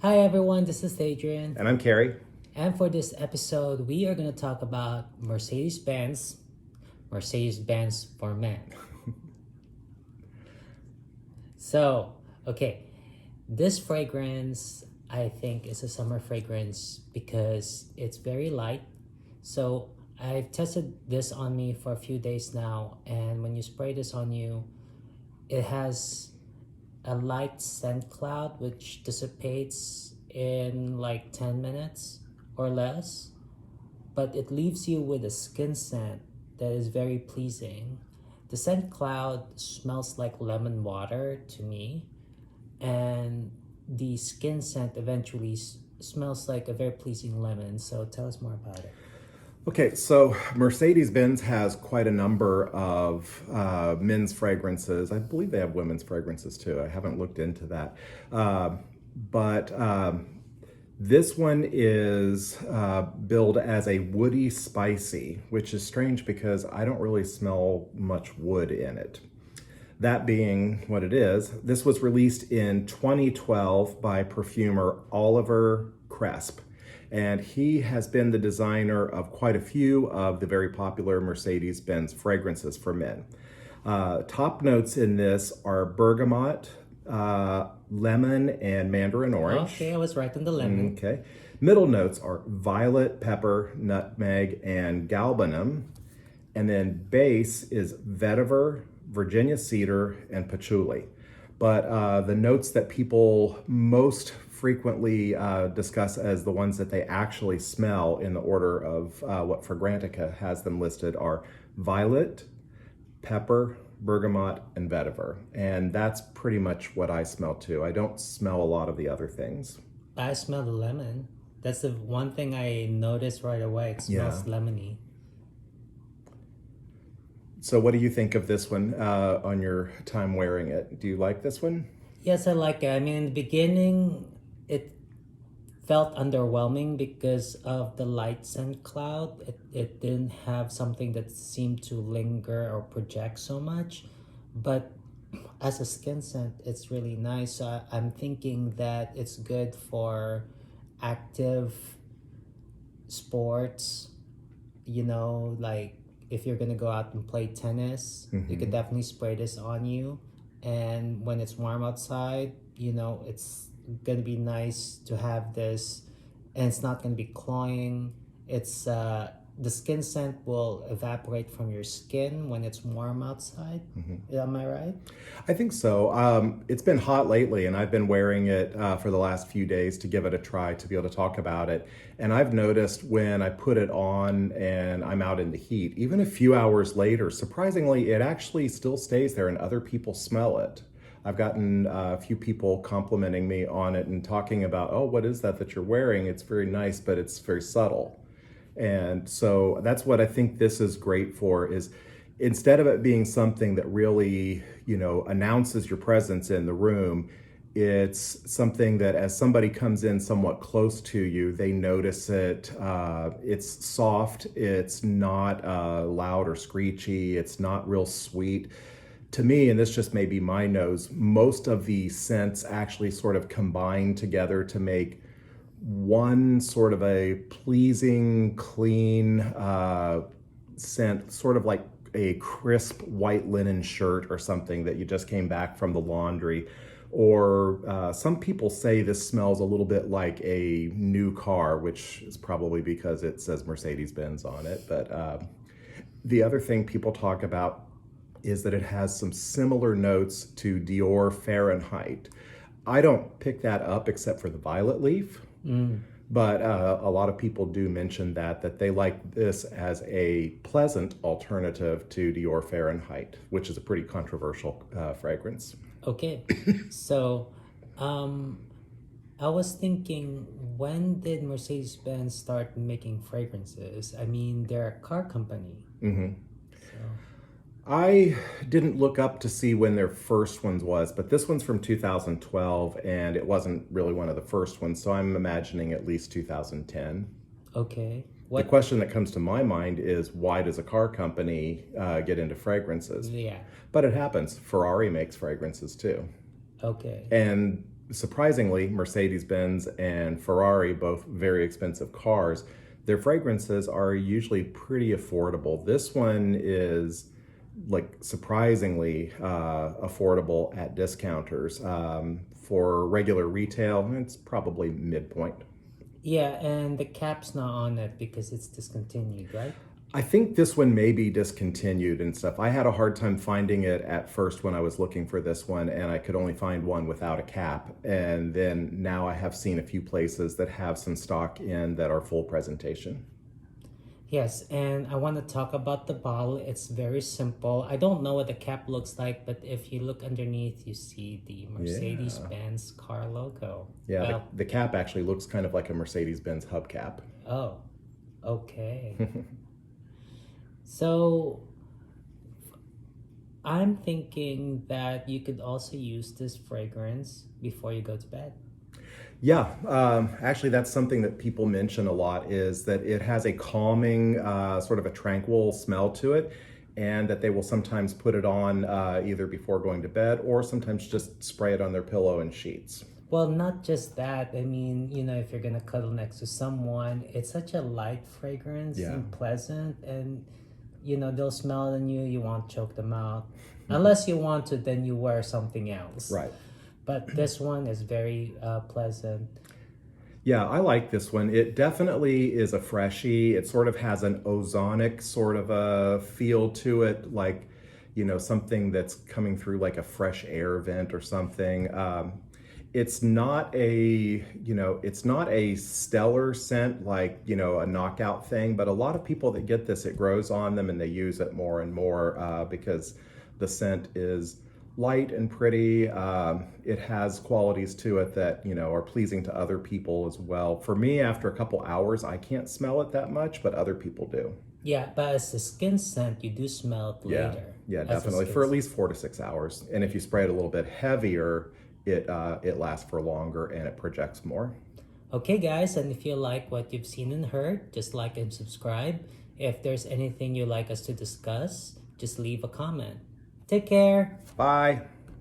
Hi everyone, this is Adrian. And I'm Carrie. And for this episode, we are going to talk about Mercedes Benz for men. So, okay, this fragrance I think is a summer fragrance because it's very light. So, I've tested this on me for a few days now, and when you spray this on you, it has a light scent cloud which dissipates in like 10 minutes or less, but it leaves you with a skin scent that is very pleasing. The scent cloud smells like lemon water to me, and the skin scent eventually smells like a very pleasing lemon. So tell us more about it. Okay, so Mercedes Benz has quite a number of men's fragrances. I believe they have women's fragrances too. I haven't looked into that. But this one is billed as a woody spicy, which is strange because I don't really smell much wood in it. That being what it is, this was released in 2012 by perfumer Oliver Cresp. And he has been the designer of quite a few of the very popular Mercedes Benz fragrances for men. Top notes in this are bergamot, lemon, and mandarin orange. Okay, I was right on the lemon. Okay. Middle notes are violet, pepper, nutmeg, and galbanum. And then base is vetiver, Virginia cedar, and patchouli. But the notes that people most frequently discuss as the ones that they actually smell in the order of what Fragrantica has them listed are violet, pepper, bergamot, and vetiver. And that's pretty much what I smell too. I don't smell a lot of the other things. I smell the lemon. That's the one thing I noticed right away. It smells lemony. So what do you think of this one on your time wearing it? Do you like this one? Yes, I like it. I mean, in the beginning, it felt underwhelming because of the light scent cloud. It didn't have something that seemed to linger or project so much. But as a skin scent, it's really nice. So I'm thinking that it's good for active sports, like if you're gonna go out and play tennis, you could definitely spray this on you. And when it's warm outside, it's gonna be nice to have this, and it's not gonna be cloying. It's the skin scent will evaporate from your skin when it's warm outside. Am I right? I think so. It's been hot lately, and I've been wearing it for the last few days to give it a try to be able to talk about it. And I've noticed when I put it on and I'm out in the heat, even a few hours later, surprisingly, it actually still stays there and other people smell it. I've gotten a few people complimenting me on it and talking about, oh, what is that you're wearing? It's very nice, but it's very subtle. And so that's what I think this is great for, is instead of it being something that really, announces your presence in the room, it's something that as somebody comes in somewhat close to you, they notice it. It's soft, it's not loud or screechy, it's not real sweet. To me, and this just may be my nose, most of the scents actually sort of combine together to make one sort of a pleasing, clean scent, sort of like a crisp white linen shirt or something that you just came back from the laundry. Or some people say this smells a little bit like a new car, which is probably because it says Mercedes Benz on it. But the other thing people talk about is that it has some similar notes to Dior Fahrenheit. I don't pick that up except for the violet leaf. But a lot of people do mention that they like this as a pleasant alternative to Dior Fahrenheit, which is a pretty controversial fragrance. Okay, so I was thinking, when did Mercedes-Benz start making fragrances? I mean, they're a car company. So. I didn't look up to see when their first ones was, but this one's from 2012, and it wasn't really one of the first ones, so I'm imagining at least 2010. Okay. The question that comes to my mind is, why does a car company get into fragrances? Yeah. But it happens. Ferrari makes fragrances too. Okay. And surprisingly, Mercedes Benz and Ferrari, both very expensive cars, their fragrances are usually pretty affordable. This one is like surprisingly affordable at discounters. For regular retail, it's probably midpoint. Yeah, and the cap's not on it because it's discontinued, right? I think this one may be discontinued and stuff. I had a hard time finding it at first when I was looking for this one, and I could only find one without a cap. And then now I have seen a few places that have some stock in that are full presentation. Yes, and I want to talk about the bottle. It's very simple. I don't know what the cap looks like, but if you look underneath, you see the Mercedes Benz car logo. Yeah, Well, the cap actually looks kind of like a Mercedes Benz hubcap. oh, okay. So I'm thinking that you could also use this fragrance before you go to bed. Yeah, actually, that's something that people mention a lot is that it has a calming, sort of a tranquil smell to it, and that they will sometimes put it on either before going to bed or sometimes just spray it on their pillow and sheets. Well, not just that. I mean, if you're gonna cuddle next to someone, it's such a light fragrance Yeah. and pleasant, and they'll smell it on you. You won't choke them out, unless you want to. Then you wear something else. Right. But this one is very pleasant. Yeah, I like this one. It definitely is a freshie. It sort of has an ozonic sort of a feel to it, like, something that's coming through like a fresh air vent or something. It's not it's not a stellar scent like, a knockout thing, but a lot of people that get this, it grows on them and they use it more and more because the scent is light and pretty. It has qualities to it that, are pleasing to other people as well. For me, after a couple hours, I can't smell it that much, but other people do. Yeah, but as a skin scent, you do smell it Yeah, later. yeah, as a definitely. skin For at scent. least 4 to 6 hours. And if you spray it a little bit heavier, it lasts for longer and it projects more. Okay, guys, and if you like what you've seen and heard, just like and subscribe. If there's anything you'd like us to discuss, just leave a comment. Take care. Bye.